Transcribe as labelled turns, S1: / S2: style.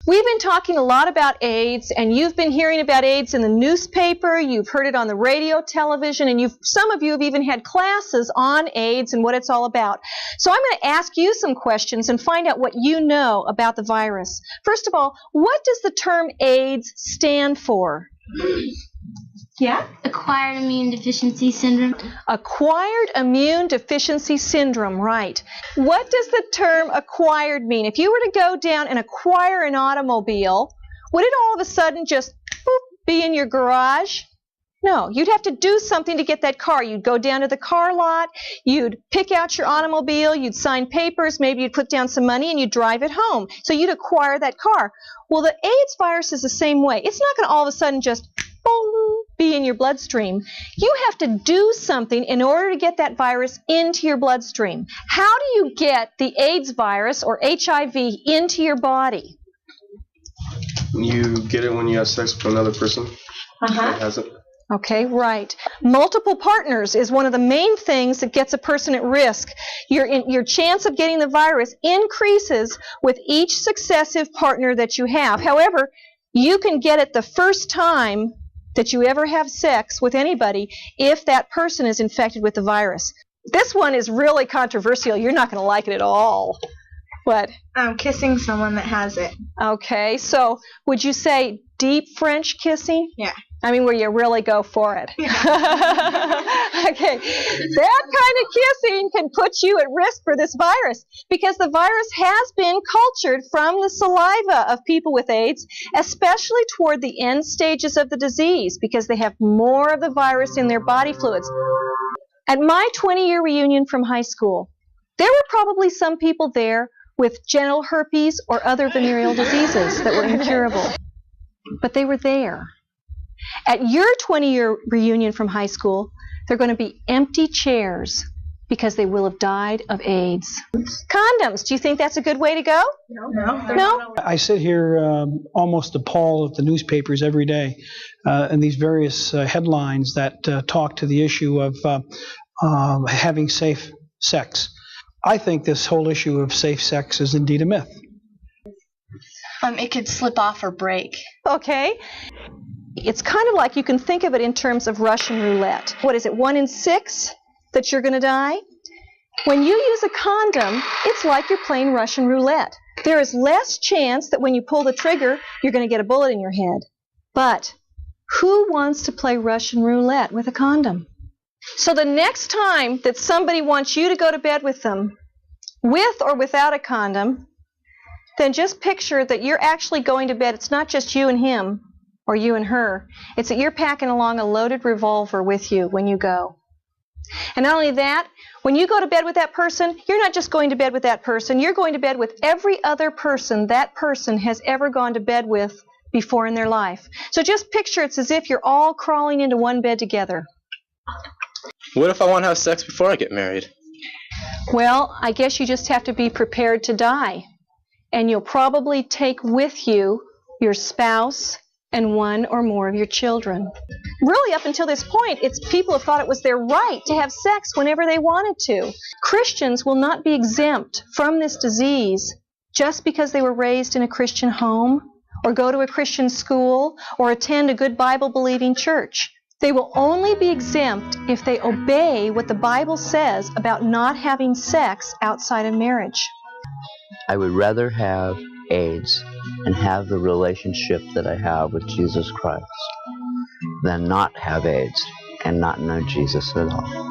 S1: We've been talking a lot about AIDS, and you've been hearing about AIDS in the newspaper, you've heard it on the radio, television, and some of you have even had classes on AIDS and what it's all about. So I'm going to ask you some questions and find out what you know about the virus. First of all, what does the term AIDS stand for? Yeah?
S2: Acquired immune deficiency syndrome.
S1: Acquired immune deficiency syndrome, right. What does the term acquired mean? If you were to go down and acquire an automobile, would it all of a sudden just be in your garage? No, you'd have to do something to get that car. You'd go down to the car lot, you'd pick out your automobile, you'd sign papers, maybe you'd put down some money and you'd drive it home. So you'd acquire that car. Well, the AIDS virus is the same way. It's not going to all of a sudden just be in your bloodstream. You have to do something in order to get that virus into your bloodstream. How do you get the AIDS virus or HIV into your body?
S3: You get it when you have sex with another person that has it.
S1: Okay, right. Multiple partners is one of the main things that gets a person at risk. Your chance of getting the virus increases with each successive partner that you have. However, you can get it the first time that you ever have sex with anybody if that person is infected with the virus. This one is really controversial. You're not going to like it at all. What?
S4: Kissing someone that has it.
S1: Okay, so would you say deep French kissing?
S4: Yeah.
S1: I mean, where you really go for it.
S4: Yeah.
S1: Okay, that kind of kissing can put you at risk for this virus because the virus has been cultured from the saliva of people with AIDS, especially toward the end stages of the disease because they have more of the virus in their body fluids. At my 20-year reunion from high school, there were probably some people there with genital herpes or other venereal diseases that were incurable, but they were there. At your 20-year reunion from high school, there are going to be empty chairs because they will have died of AIDS. Condoms, do you think that's a good way to go? No?
S5: I sit here almost appalled at the newspapers every day and these various headlines that talk to the issue of having safe sex. I think this whole issue of safe sex is indeed a myth.
S4: It could slip off or break.
S1: Okay. It's kind of like you can think of it in terms of Russian roulette. What is it, 1 in 6 that you're going to die? When you use a condom, it's like you're playing Russian roulette. There is less chance that when you pull the trigger, you're going to get a bullet in your head. But who wants to play Russian roulette with a condom? So the next time that somebody wants you to go to bed with them, with or without a condom, then just picture that you're actually going to bed. It's not just you and him or you and her. It's that you're packing along a loaded revolver with you when you go. And not only that, when you go to bed with that person, you're not just going to bed with that person. You're going to bed with every other person that person has ever gone to bed with before in their life. So just picture it's as if you're all crawling into one bed together.
S6: What if I want to have sex before I get married?
S1: Well, I guess you just have to be prepared to die. And you'll probably take with you your spouse and 1 or more of your children. Really, up until this point, people have thought it was their right to have sex whenever they wanted to. Christians will not be exempt from this disease just because they were raised in a Christian home or go to a Christian school or attend a good Bible-believing church. They will only be exempt if they obey what the Bible says about not having sex outside of marriage.
S7: I would rather have AIDS and have the relationship that I have with Jesus Christ than not have AIDS and not know Jesus at all.